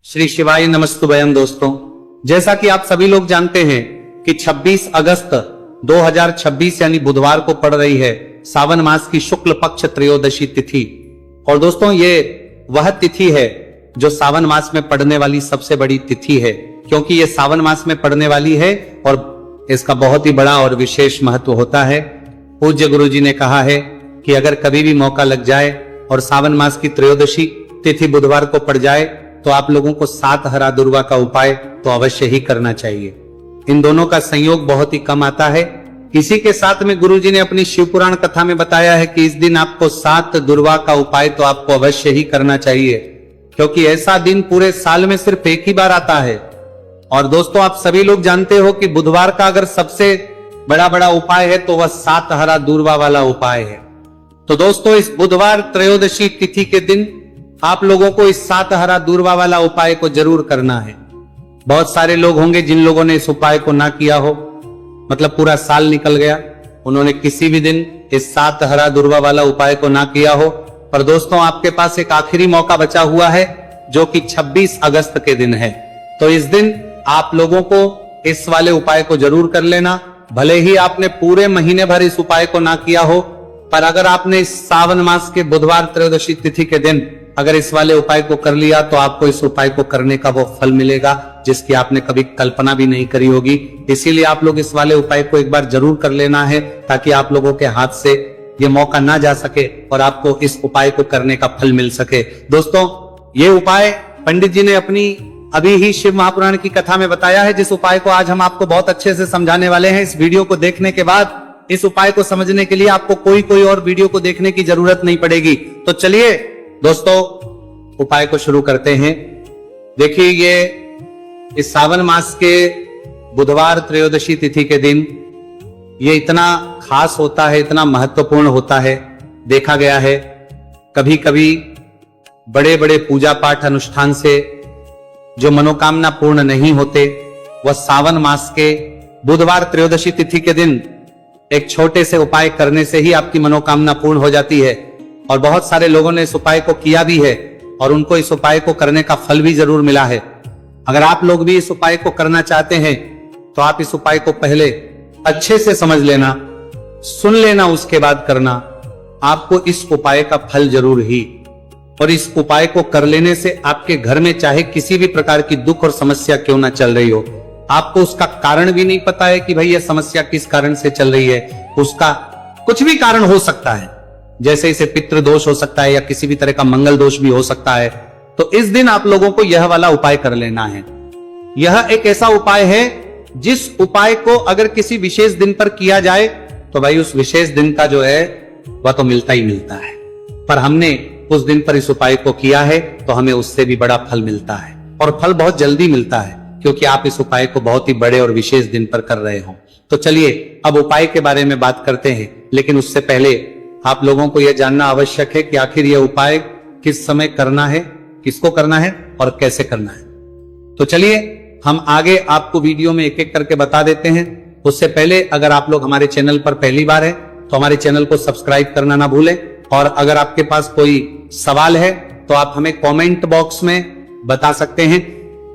श्री शिवाय नमस्तुभयम। दोस्तों, जैसा कि आप सभी लोग जानते हैं कि 26 अगस्त 2026 यानी बुधवार को पड़ रही है सावन मास की शुक्ल पक्ष त्रयोदशी तिथि। और दोस्तों, ये वह तिथि है जो सावन मास में पड़ने वाली सबसे बड़ी तिथि है, क्योंकि ये सावन मास में पड़ने वाली है और इसका बहुत ही बड़ा और विशेष महत्व होता है। पूज्य गुरु जी ने कहा है कि अगर कभी भी मौका लग जाए और सावन मास की त्रयोदशी तिथि बुधवार को पड़ जाए तो आप लोगों को 7 हरा दुर्वा का उपाय तो अवश्य ही करना चाहिए। इन दोनों का संयोग बहुत ही कम आता है। इसी के साथ में गुरु जी ने अपनी शिव पुराण कथा में बताया है कि इस दिन आपको 7 दुर्वा का उपाय तो आपको अवश्य ही करना चाहिए, क्योंकि ऐसा दिन पूरे साल में सिर्फ एक ही बार आता है। और दोस्तों, आप सभी लोग जानते हो कि बुधवार का अगर सबसे बड़ा उपाय है तो वह 7 हरा दुर्वा वाला उपाय है। तो दोस्तों, इस बुधवार त्रयोदशी तिथि के दिन आप लोगों को इस 7 हरा दुर्वा वाला उपाय को जरूर करना है। बहुत सारे लोग होंगे जिन लोगों ने इस उपाय को ना किया हो, मतलब पूरा साल निकल गया, उन्होंने किसी भी दिन इस 7 हरा दुर्वा वाला उपाय को ना किया हो। पर दोस्तों, आपके पास एक आखिरी मौका बचा हुआ है जो कि 26 अगस्त के दिन है। तो इस दिन आप लोगों को इस वाले उपाय को जरूर कर लेना। भले ही आपने पूरे महीने भर इस उपाय को ना किया हो, पर अगर आपने इस सावन मास के बुधवार त्रयोदशी तिथि के दिन अगर इस वाले उपाय को कर लिया तो आपको इस उपाय को करने का वो फल मिलेगा जिसकी आपने कभी कल्पना भी नहीं करी होगी। इसीलिए आप लोग इस वाले उपाय को एक बार जरूर कर लेना है, ताकि आप लोगों के हाथ से ये मौका ना जा सके और आपको इस उपाय को करने का फल मिल सके। दोस्तों, ये उपाय पंडित जी ने अपनी अभी ही शिव महापुराण की कथा में बताया है, जिस उपाय को आज हम आपको बहुत अच्छे से समझाने वाले हैं। इस वीडियो को देखने के बाद इस उपाय को समझने के लिए आपको कोई और वीडियो को देखने की जरूरत नहीं पड़ेगी। तो चलिए दोस्तों, उपाय को शुरू करते हैं। देखिए, ये इस सावन मास के बुधवार त्रयोदशी तिथि के दिन ये इतना खास होता है, इतना महत्वपूर्ण होता है। देखा गया है कभी कभी बड़े पूजा पाठ अनुष्ठान से जो मनोकामना पूर्ण नहीं होते, वह सावन मास के बुधवार त्रयोदशी तिथि के दिन एक छोटे से उपाय करने से ही आपकी मनोकामना पूर्ण हो जाती है। और बहुत सारे लोगों ने इस उपाय को किया भी है और उनको इस उपाय को करने का फल भी जरूर मिला है। अगर आप लोग भी इस उपाय को करना चाहते हैं तो आप इस उपाय को पहले अच्छे से समझ लेना, सुन लेना, उसके बाद करना। आपको इस उपाय का फल जरूर ही, और इस उपाय को कर लेने से आपके घर में चाहे किसी भी प्रकार की दुख और समस्या क्यों ना चल रही हो, आपको उसका कारण भी नहीं पता है कि भाई यह समस्या किस कारण से चल रही है, उसका कुछ भी कारण हो सकता है। जैसे इसे पितृ दोष हो सकता है या किसी भी तरह का मंगल दोष भी हो सकता है। तो इस दिन आप लोगों को यह वाला उपाय कर लेना है। यह एक ऐसा उपाय है जिस उपाय को अगर किसी विशेष दिन पर किया जाए तो भाई उस विशेष दिन का जो है वह तो मिलता ही मिलता है। पर हमने उस दिन पर इस उपाय को किया है तो हमें उससे भी बड़ा फल मिलता है, और फल बहुत जल्दी मिलता है, क्योंकि आप इस उपाय को बहुत ही बड़े और विशेष दिन पर कर रहे हो। तो चलिए अब उपाय के बारे में बात करते हैं, लेकिन उससे पहले आप लोगों को यह जानना आवश्यक है कि आखिर यह उपाय किस समय करना है, किसको करना है और कैसे करना है। तो चलिए हम आगे आपको वीडियो में एक एक करके बता देते हैं। उससे पहले अगर आप लोग हमारे चैनल पर पहली बार है तो हमारे चैनल को सब्सक्राइब करना ना भूलें, और अगर आपके पास कोई सवाल है तो आप हमें कमेंट बॉक्स में बता सकते हैं।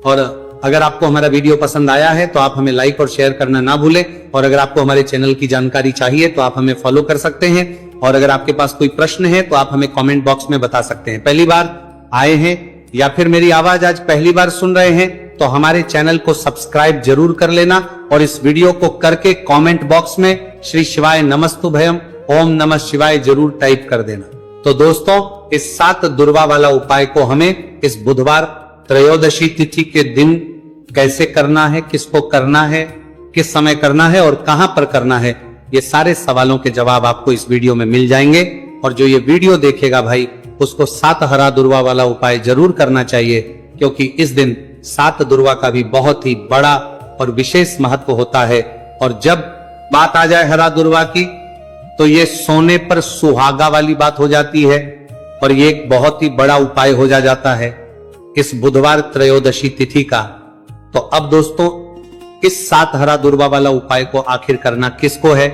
और अगर आपको हमारा वीडियो पसंद आया है तो आप हमें लाइक और शेयर करना ना भूलें। और अगर आपको हमारे चैनल की जानकारी चाहिए तो आप हमें फॉलो कर सकते हैं। और अगर आपके पास कोई प्रश्न है तो आप हमें कमेंट बॉक्स में बता सकते हैं। पहली बार आए हैं या फिर मेरी आवाज आज पहली बार सुन रहे हैं तो हमारे चैनल को सब्सक्राइब जरूर कर लेना, और इस वीडियो को करके कमेंट बॉक्स में श्री शिवाय नमस्तुभयम ओम नमः शिवाय जरूर टाइप कर देना। तो दोस्तों, इस 7 दुर्वा वाला उपाय को हमें इस बुधवार त्रयोदशी तिथि के दिन कैसे करना है, किसको करना है, किस समय करना है और कहां पर करना है, ये सारे सवालों के जवाब आपको इस वीडियो में मिल जाएंगे। और जो ये वीडियो देखेगा भाई, उसको 7 हरा दुर्वा वाला उपाय जरूर करना चाहिए, क्योंकि इस दिन 7 दुर्वा का भी बहुत ही बड़ा और विशेष महत्व होता है। और जब बात आ जाए हरा दुर्वा की तो ये सोने पर सुहागा वाली बात हो जाती है, और ये एक बहुत ही बड़ा उपाय हो जाता है इस बुधवार त्रयोदशी तिथि का। तो अब दोस्तों, इस 7 हरा दुर्वा वाला उपाय को आखिर करना किसको है,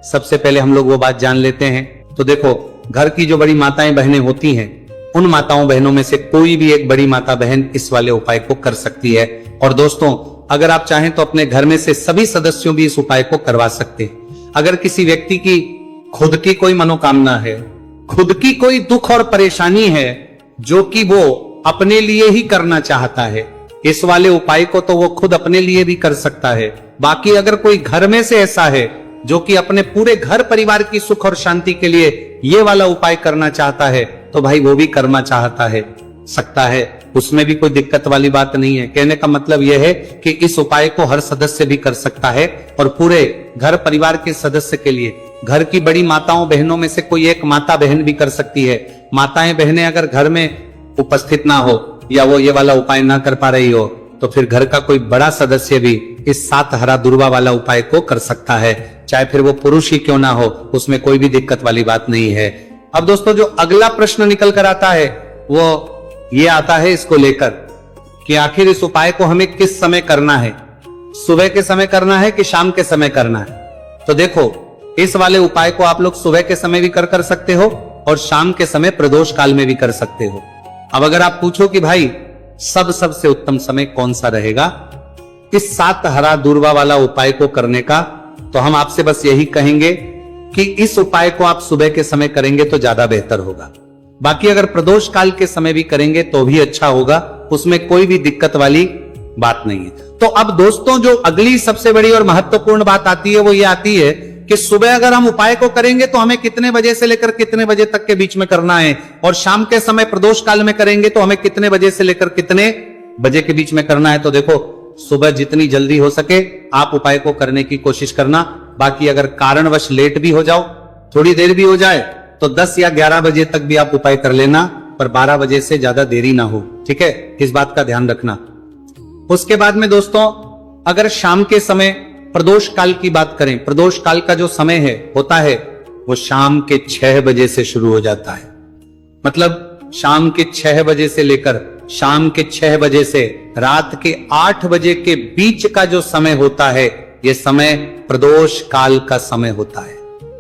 सबसे पहले हम लोग वो बात जान लेते हैं। तो देखो, घर की जो बड़ी माताएं बहनें होती हैं उन माताओं बहनों में से कोई भी एक बड़ी माता बहन इस वाले उपाय को कर सकती है। और दोस्तों, अगर आप चाहें तो अपने घर में से सभी सदस्यों भी इस उपाय को करवा सकते हैं। अगर किसी व्यक्ति की खुद की कोई मनोकामना है, खुद की कोई दुख और परेशानी है जो कि वो अपने लिए ही करना चाहता है, इस वाले उपाय को तो वो खुद अपने लिए भी कर सकता है। बाकी अगर कोई घर में से ऐसा है जो कि अपने पूरे घर परिवार की सुख और शांति के लिए ये वाला उपाय करना चाहता है, तो भाई वो भी करना चाहता है, सकता है, उसमें भी कोई दिक्कत वाली बात नहीं है। कहने का मतलब यह है कि इस उपाय को हर सदस्य भी कर सकता है और पूरे घर परिवार के सदस्य के लिए, घर की बड़ी माताओं बहनों में से कोई एक माता बहन भी कर सकती है। माताएं बहनें अगर घर में उपस्थित ना हो या वो ये वाला उपाय ना कर पा रही हो, तो फिर घर का कोई बड़ा सदस्य भी इस 7 हरा दूर्वा वाला उपाय को कर सकता है, चाहे फिर वो पुरुष ही क्यों ना हो, उसमें कोई भी दिक्कत वाली बात नहीं है। अब दोस्तों, जो अगला प्रश्न निकल कर आता है वो ये आता है इसको लेकर कि आखिर इस उपाय को हमें किस समय करना है, सुबह के समय करना है कि शाम के समय करना है। तो देखो, इस वाले उपाय को आप लोग सुबह के समय भी कर सकते हो और शाम के समय प्रदोष काल में भी कर सकते हो। अब अगर आप पूछो कि भाई सबसे उत्तम समय कौन सा रहेगा इस 7 हरा दूर्वा वाला उपाय को करने का, तो हम आपसे बस यही कहेंगे कि इस उपाय को आप सुबह के समय करेंगे तो ज्यादा बेहतर होगा। बाकी अगर प्रदोष काल के समय भी करेंगे तो भी अच्छा होगा, उसमें कोई भी दिक्कत वाली बात नहीं है। तो अब दोस्तों, जो अगली सबसे बड़ी और महत्वपूर्ण बात आती है वो ये आती है कि सुबह अगर हम उपाय को करेंगे तो हमें कितने बजे से लेकर कितने बजे तक के बीच में करना है, और शाम के समय प्रदोष काल में करेंगे तो हमें कितने बजे से लेकर कितने बजे के बीच में करना है। तो देखो, सुबह जितनी जल्दी हो सके आप उपाय को करने की कोशिश करना। बाकी अगर कारणवश लेट भी हो जाओ, थोड़ी देर भी हो जाए, तो 10 या 11 बजे तक भी आप उपाय कर लेना, पर 12 बजे से ज्यादा देरी ना हो, ठीक है, इस बात का ध्यान रखना। उसके बाद में दोस्तों, अगर शाम के समय प्रदोष काल की बात करें, प्रदोष काल का जो समय है होता है वो शाम के 6 बजे से शुरू हो जाता है। मतलब शाम के 6 बजे से लेकर शाम के 6 बजे से रात के 8 बजे के बीच का जो समय होता है, यह समय प्रदोष काल का समय होता है।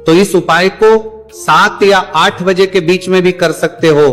तो इस उपाय को 7 या 8 बजे के बीच में भी कर सकते हो।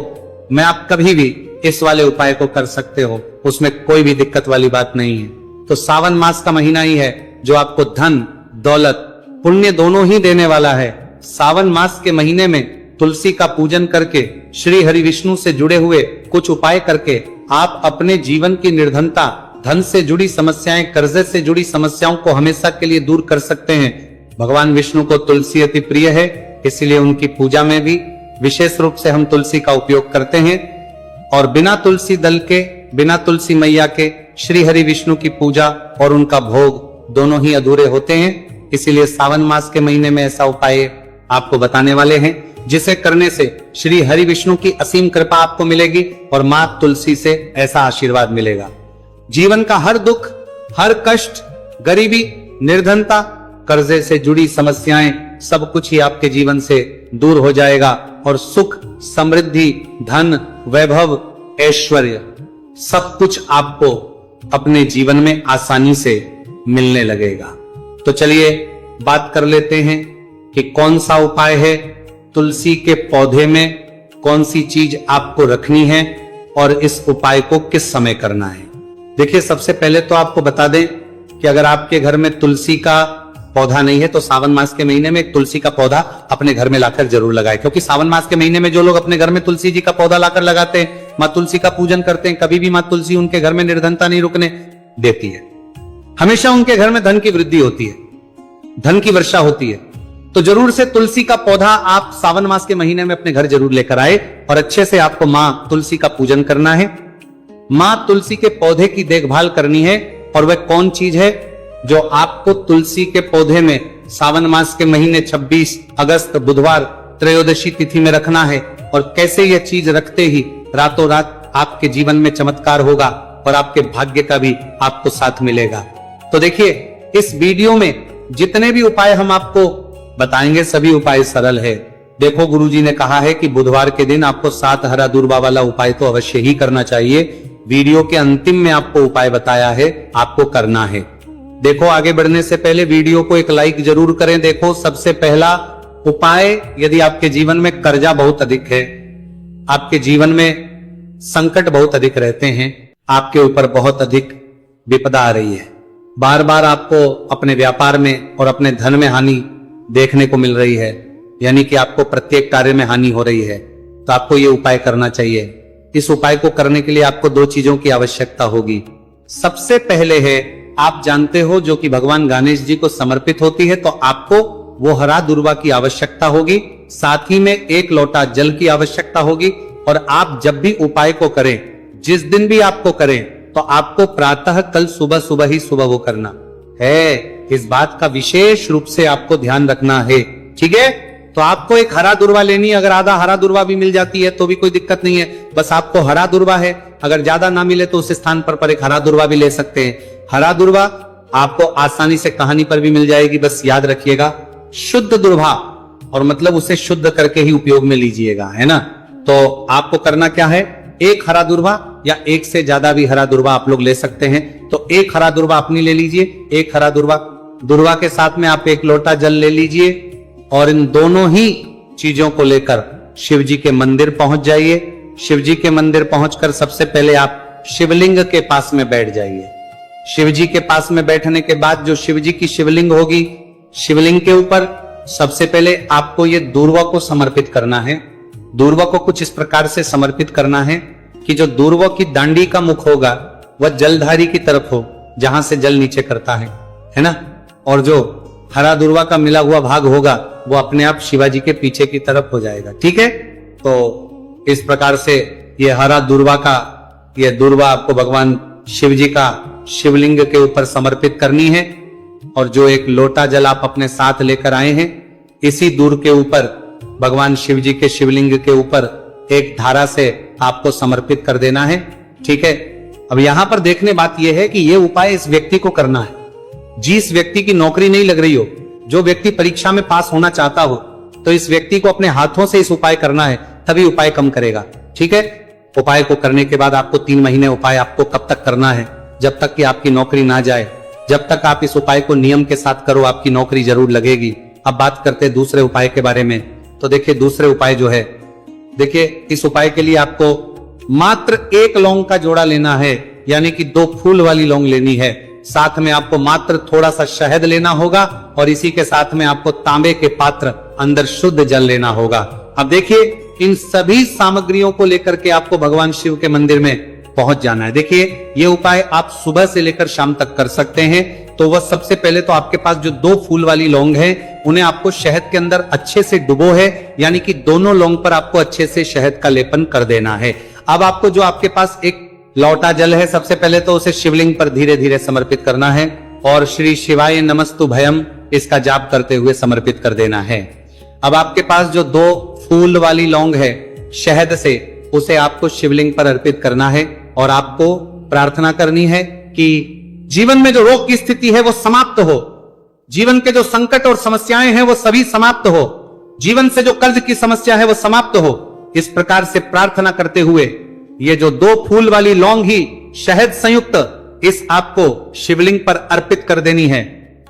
मैं आप कभी भी इस वाले उपाय को कर सकते हो, उसमें कोई भी दिक्कत वाली बात नहीं है। तो सावन मास का महीना ही है जो आपको धन, दौलत, पुण्य दोनों ही देने वाला है। सावन मास के महीने में तुलसी का पूजन करके, श्री हरि विष्णु से जुड़े हुए कुछ उपाय करके आप अपने जीवन की निर्धनता, धन से जुड़ी समस्याएं, कर्जे से जुड़ी समस्याओं को हमेशा के लिए दूर कर सकते हैं। भगवान विष्णु को तुलसी अति प्रिय है, इसलिए उनकी पूजा में भी विशेष रूप से हम तुलसी का उपयोग करते हैं। और बिना तुलसी दल के, बिना तुलसी मैया के श्री हरि विष्णु की पूजा और उनका भोग दोनों ही अधूरे होते हैं। इसीलिए सावन मास के महीने में ऐसा उपाय आपको बताने वाले हैं, जिसे करने से श्री हरि विष्णु की असीम कृपा आपको मिलेगी और मां तुलसी से ऐसा आशीर्वाद मिलेगा। जीवन का हर दुख, हर कष्ट, गरीबी, निर्धनता, कर्जे से जुड़ी समस्याएं, सब कुछ ही आपके जीवन से दूर हो जाएगा और सुख, समृद्धि, धन, वैभव, ऐश्वर्य सब कुछ आपको अपने जीवन में आसानी से मिलने लगेगा। तो चलिए बात कर लेते हैं कि कौन सा उपाय है, तुलसी के पौधे में कौन सी चीज आपको रखनी है और इस उपाय को किस समय करना है। देखिए, सबसे पहले तो आपको बता दें कि अगर आपके घर में तुलसी का पौधा नहीं है तो सावन मास के महीने में एक तुलसी का पौधा अपने घर में लाकर जरूर लगाएं, क्योंकि सावन मास के महीने में जो लोग अपने घर में तुलसी जी का पौधा लाकर लगाते हैं, मां तुलसी का पूजन करते हैं, कभी भी मां तुलसी उनके घर में निर्धनता नहीं रुकने देती है। हमेशा उनके घर में धन की वृद्धि होती है, धन की वर्षा होती है। तो जरूर से तुलसी का पौधा आप सावन मास के महीने में अपने घर जरूर लेकर आए और अच्छे से आपको मां तुलसी का पूजन करना है। मां तुलसी के पौधे की देखभाल करनी है, और वह कौन चीज है जो आपको तुलसी के पौधे में सावन मास के महीने 26 अगस्त बुधवार त्रयोदशी तिथि में रखना है, और कैसे यह चीज रखते ही रातों रात आपके जीवन में चमत्कार होगा और आपके भाग्य का भी आपको साथ मिलेगा। तो देखिए, इस वीडियो में जितने भी उपाय हम आपको बताएंगे सभी उपाय सरल है। देखो, गुरुजी ने कहा है कि बुधवार के दिन आपको 7 हरा दूर्वा वाला उपाय तो अवश्य ही करना चाहिए। वीडियो के अंतिम में आपको उपाय बताया है, आपको करना है। देखो, आगे बढ़ने से पहले वीडियो को एक लाइक जरूर करें। देखो, सबसे पहला उपाय, यदि आपके जीवन में कर्जा बहुत अधिक है, आपके जीवन में संकट बहुत अधिक रहते हैं, आपके ऊपर बहुत अधिक विपदा आ रही है, बार बार आपको अपने व्यापार में और अपने धन में हानि देखने को मिल रही है, यानी कि आपको प्रत्येक कार्य में हानि हो रही है, तो आपको ये उपाय करना चाहिए। इस उपाय को करने के लिए आपको दो चीजों की आवश्यकता होगी। सबसे पहले है, आप जानते हो, जो कि भगवान गणेश जी को समर्पित होती है, तो आपको वो हरा दुर्वा की आवश्यकता होगी, साथ ही में 1 लोटा जल की आवश्यकता होगी। और आप जब भी उपाय को करें, जिस दिन भी आपको करें, तो आपको प्रातः कल सुबह सुबह ही सुबह वो करना है। इस बात का विशेष रूप से आपको ध्यान रखना है, ठीक है। तो आपको एक हरा दुर्वा लेनी है, अगर आधा हरा दुर्वा भी मिल जाती है तो भी कोई दिक्कत नहीं है, बस आपको हरा दुर्वा है। अगर ज्यादा ना मिले तो उस स्थान पर एक हरा दुर्वा भी ले सकते हैं। हरा दुर्वा आपको आसानी से कहानी पर भी मिल जाएगी, बस याद रखिएगा शुद्ध दुर्वा, और मतलब उसे शुद्ध करके ही उपयोग में लीजिएगा, है ना। तो आपको करना क्या है, 1 हरा दुर्वा या 1 से ज्यादा भी हरा दुर्वा आप लोग ले सकते हैं। तो 1 हरा दुर्वा अपनी ले लीजिए, 1 हरा दुर्वा के साथ में आप 1 लोटा जल ले लीजिए, और इन दोनों ही चीजों को लेकर शिव जी के मंदिर पहुंच जाइए। शिव जी के मंदिर पहुंचकर सबसे पहले आप शिवलिंग के पास में बैठ जाइए। शिव जी के पास में बैठने के बाद जो शिव जी की शिवलिंग होगी, शिवलिंग के ऊपर सबसे पहले आपको ये दूर्वा को समर्पित करना है। दूर्वा को कुछ इस प्रकार से समर्पित करना है कि जो दूर्वा की दांडी का मुख होगा वह जलधारी की तरफ हो, जहां से जल नीचे करता है ना। और जो हरा दुर्वा का मिला हुआ भाग होगा वो अपने आप शिवाजी के पीछे की तरफ हो जाएगा, ठीक है। तो इस प्रकार से ये हरा दुर्वा का, ये दुर्वा आपको भगवान शिव जी का शिवलिंग के ऊपर समर्पित करनी है। और जो 1 लोटा जल आप अपने साथ लेकर आए हैं, इसी दूर के ऊपर भगवान शिव जी के शिवलिंग के ऊपर एक धारा से आपको समर्पित कर देना है, ठीक है। अब यहां पर देखने बात यह है कि यह उपाय इस व्यक्ति को करना है जिस व्यक्ति की नौकरी नहीं लग रही हो, जो व्यक्ति परीक्षा में पास होना चाहता हो, तो इस व्यक्ति को अपने हाथों से इस उपाय करना है, तभी उपाय कम करेगा, ठीक है। उपाय को करने के बाद आपको 3 महीने उपाय आपको कब तक करना है, जब तक कि आपकी नौकरी ना जाए। जब तक आप इस उपाय को नियम के साथ करो, आपकी नौकरी जरूर लगेगी। अब बात करते हैं दूसरे उपाय के बारे में। तो देखिए दूसरे उपाय जो है, देखिए इस उपाय के लिए आपको मात्र 1 लौंग का जोड़ा लेना है, यानी कि 2 फूल वाली लौंग लेनी है। साथ में आपको मात्र थोड़ा सा शहद लेना होगा, और इसी के साथ में आपको तांबे के पात्र अंदर शुद्ध जल लेना होगा। अब देखिए इन सभी सामग्रियों को लेकर के आपको भगवान शिव के मंदिर में पहुंच जाना है। देखिए ये उपाय आप सुबह से लेकर शाम तक कर सकते हैं। तो वह सबसे पहले तो आपके पास जो 2 फूल वाली लौंग है, उन्हें आपको शहद के अंदर अच्छे से डुबो है, यानी कि दोनों लौंग पर आपको अच्छे से शहद का लेपन कर देना है। अब आपको जो आपके पास 1 लोटा जल है, सबसे पहले तो उसे शिवलिंग पर धीरे धीरे समर्पित करना है, और श्री शिवाय नमस्तुभयम इसका जाप करते हुए समर्पित कर देना है। अब आपके पास जो 2 फूल वाली लौंग है शहद से, उसे आपको शिवलिंग पर अर्पित करना है, और आपको प्रार्थना करनी है कि जीवन में जो रोग की स्थिति है वो समाप्त हो, जीवन के जो संकट और समस्याएं हैं वो सभी समाप्त हो, जीवन से जो कर्ज की समस्या है वो समाप्त हो। इस प्रकार से प्रार्थना करते हुए ये जो 2 फूल वाली लौंग ही शहद संयुक्त इस आपको शिवलिंग पर अर्पित कर देनी है।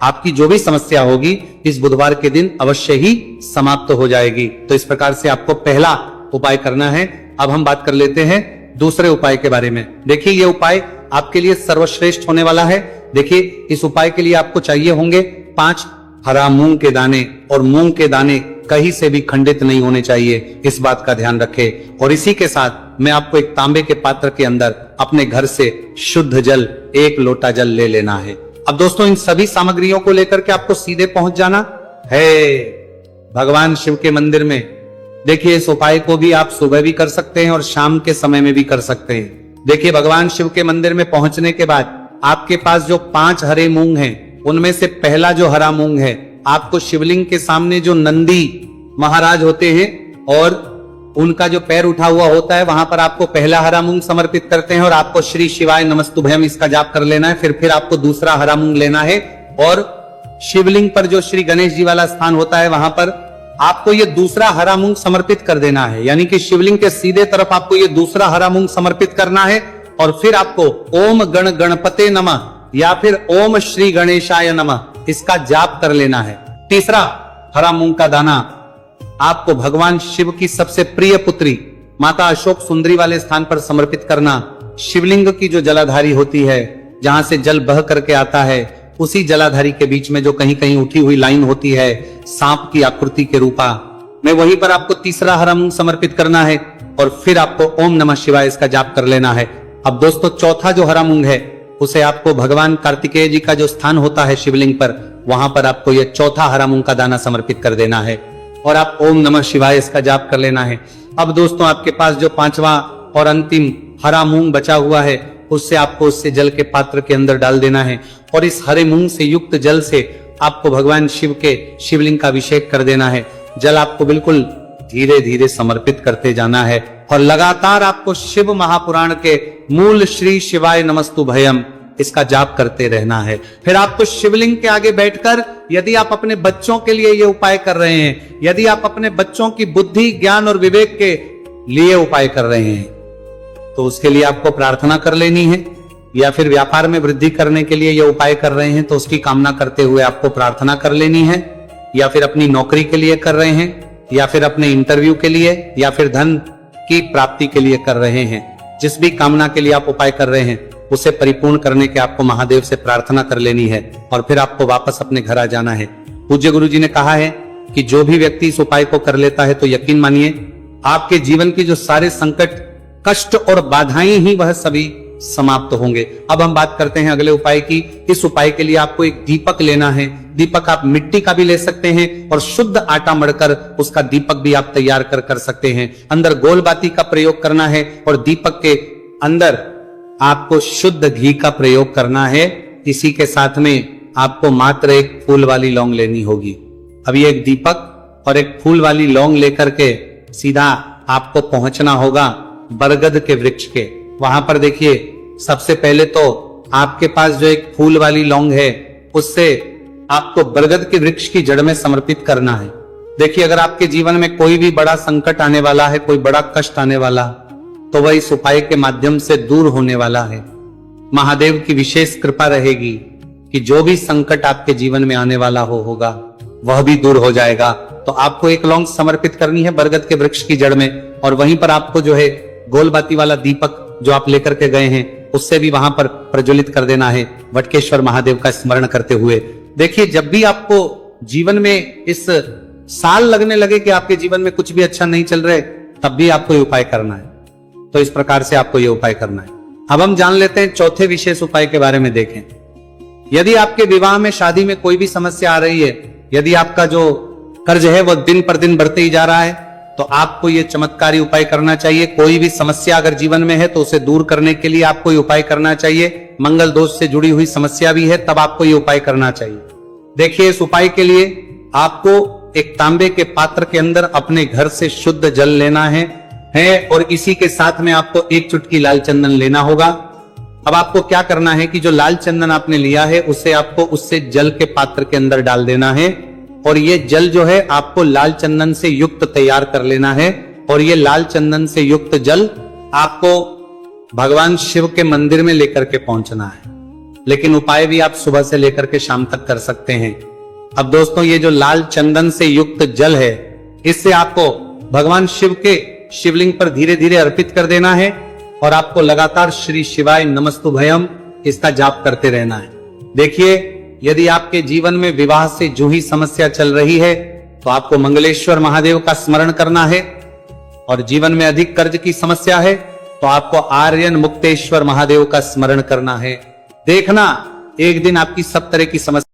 आपकी जो भी समस्या होगी इस बुधवार के दिन अवश्य ही समाप्त हो जाएगी। तो इस प्रकार से आपको पहला उपाय करना है। अब हम बात कर लेते हैं दूसरे उपाय के बारे में। देखिए ये उपाय आपके लिए सर्वश्रेष्ठ होने वाला है। देखिए इस उपाय के लिए आपको चाहिए होंगे 5 हरा मूंग के दाने, और मूंग के दाने कहीं से भी खंडित नहीं होने चाहिए, इस बात का ध्यान रखें। और इसी के साथ मैं आपको एक तांबे के पात्र के अंदर अपने घर से शुद्ध जल 1 लोटा जल ले लेना है। अब दोस्तों इन सभी सामग्रियों को लेकर के आपको सीधे पहुंच जाना है भगवान शिव के मंदिर में। देखिए इस उपाय को भी आप सुबह भी कर सकते हैं और शाम के समय में भी कर सकते हैं। देखिए भगवान शिव के मंदिर में पहुंचने के बाद आपके पास जो 5 हरे मूंग हैं, उनमें से पहला जो हरा मूंग है, आपको शिवलिंग के सामने जो नंदी महाराज होते हैं और उनका जो पैर उठा हुआ होता है, वहां पर आपको पहला हरा मूंग समर्पित करते हैं, और आपको श्री शिवाय नमस्तुभयम इसका जाप कर लेना है। फिर आपको दूसरा हरा मूंग लेना है, और शिवलिंग पर जो श्री गणेश जी वाला स्थान होता है वहां पर आपको ये दूसरा हरा मूंग समर्पित कर देना है। यानी कि शिवलिंग के सीधे तरफ आपको ये दूसरा हरा मूंग समर्पित करना है, और फिर आपको ओम गण गणपते नमः या फिर ओम श्री गणेशाय नमः इसका जाप कर लेना है। तीसरा हरा मूंग का दाना आपको भगवान शिव की सबसे प्रिय पुत्री माता अशोक सुंदरी वाले स्थान पर समर्पित करना। शिवलिंग की जो जलाधारी होती है, जहां से जल बह करके आता है, उसी जलाधारी के बीच में जो कहीं कहीं उठी हुई लाइन होती है सांप की आकृति के रूपा में, वहीं पर आपको तीसरा हरा मूंग समर्पित करना है और फिर आपको ओम नमः शिवाय इसका जाप कर लेना है। अब दोस्तों चौथा जो हरा मूंग है उसे आपको भगवान कार्तिकेय जी का जो स्थान होता है शिवलिंग पर, वहां पर आपको यह चौथा हरा मूंग का दाना समर्पित कर देना है और आप ओम नमः शिवाय इसका जाप कर लेना है। अब दोस्तों आपके पास जो पांचवा और अंतिम हरा मूंग बचा हुआ है, उससे आपको उससे जल के पात्र के अंदर डाल देना है और इस हरे मूंग से युक्त जल से आपको भगवान शिव के शिवलिंग का अभिषेक कर देना है। जल आपको बिल्कुल धीरे धीरे समर्पित करते जाना है और लगातार आपको शिव महापुराण के मूल श्री शिवाय नमस्तु भयम इसका जाप करते रहना है। फिर आपको शिवलिंग के आगे बैठकर, यदि आप अपने बच्चों के लिए ये उपाय कर रहे हैं, यदि आप अपने बच्चों की बुद्धि ज्ञान और विवेक के लिए उपाय कर रहे हैं, तो उसके लिए आपको प्रार्थना कर लेनी है। या फिर व्यापार में वृद्धि करने के लिए ये उपाय कर रहे हैं तो उसकी कामना करते हुए आपको प्रार्थना कर लेनी है। या फिर अपनी नौकरी के लिए कर रहे हैं, या फिर अपने इंटरव्यू के लिए, या फिर धन की प्राप्ति के लिए कर रहे हैं, जिस भी कामना के लिए आप उपाय कर रहे हैं उसे परिपूर्ण करने के आपको महादेव से प्रार्थना कर लेनी है और फिर आपको वापस अपने घर आ जाना है। पूज्य गुरु जी ने कहा है कि जो भी व्यक्ति इस उपाय को कर लेता है तो यकीन मानिए आपके जीवन की जो सारे संकट, कष्ट और बाधाएं ही वह सभी समाप्त होंगे। अब हम बात करते हैं अगले उपाय की। इस उपाय के लिए आपको एक दीपक लेना है। दीपक आप मिट्टी का भी ले सकते हैं और शुद्ध आटा मढ़कर उसका दीपक भी आप तैयार कर सकते हैं। अंदर गोल बाती का प्रयोग करना है और दीपक के अंदर आपको शुद्ध घी का प्रयोग करना है। इसी के साथ में आपको मात्र एक फूल वाली लौंग लेनी होगी। अभी एक दीपक और एक फूल वाली लौंग लेकर के सीधा आपको पहुंचना होगा बरगद के वृक्ष के। वहां पर देखिए, सबसे पहले तो आपके पास जो एक फूल वाली लौंग है उससे आपको बरगद के वृक्ष की जड़ में समर्पित करना है। देखिए, अगर आपके जीवन में कोई भी बड़ा संकट आने वाला है, कोई बड़ा कष्ट आने वाला, तो वह इस उपाय के माध्यम से दूर होने वाला है। महादेव की विशेष कृपा रहेगी कि जो भी संकट आपके जीवन में आने वाला होगा वह भी दूर हो जाएगा। तो आपको एक लौंग समर्पित करनी है बरगद के वृक्ष की जड़ में और वहीं पर आपको जो है गोलबाती वाला दीपक जो आप लेकर के गए हैं उससे भी वहां पर प्रज्वलित कर देना है, वटकेश्वर महादेव का स्मरण करते हुए। देखिए, जब भी आपको जीवन में इस साल लगने लगे कि आपके जीवन में कुछ भी अच्छा नहीं चल रहा है, तब भी आपको ये उपाय करना है। तो इस प्रकार से आपको ये उपाय करना है। अब हम जान लेते हैं चौथे विशेष उपाय के बारे में। देखें, यदि आपके विवाह में, शादी में कोई भी समस्या आ रही है, यदि आपका जो कर्ज है वह दिन पर दिन बढ़ते ही जा रहा है, तो आपको ये चमत्कारी उपाय करना चाहिए। कोई भी समस्या अगर जीवन में है तो उसे दूर करने के लिए आपको ये उपाय करना चाहिए। मंगल दोष से जुड़ी हुई समस्या भी है तब आपको ये उपाय करना चाहिए। देखिए, इस उपाय के लिए आपको एक तांबे के पात्र के अंदर अपने घर से शुद्ध जल लेना है और इसी के साथ में आपको एक चुटकी लाल चंदन लेना होगा। अब आपको क्या करना है कि जो लाल चंदन आपने लिया है उसे आपको उससे जल के पात्र के अंदर डाल देना है और ये जल जो है आपको लाल चंदन से युक्त तैयार कर लेना है और ये लाल चंदन से युक्त जल आपको भगवान शिव के मंदिर में लेकर के पहुंचना है। लेकिन उपाय भी आप सुबह से लेकर के शाम तक कर सकते हैं। अब दोस्तों, ये जो लाल चंदन से युक्त जल है, इससे आपको भगवान शिव के शिवलिंग पर धीरे धीरे अर्पित कर देना है और आपको लगातार श्री शिवाय नमस्तु भयम इसका जाप करते रहना है। देखिए, यदि आपके जीवन में विवाह से जूही समस्या चल रही है तो आपको मंगलेश्वर महादेव का स्मरण करना है और जीवन में अधिक कर्ज की समस्या है तो आपको आर्यन मुक्तेश्वर महादेव का स्मरण करना है। देखना, एक दिन आपकी सब तरह की समस्या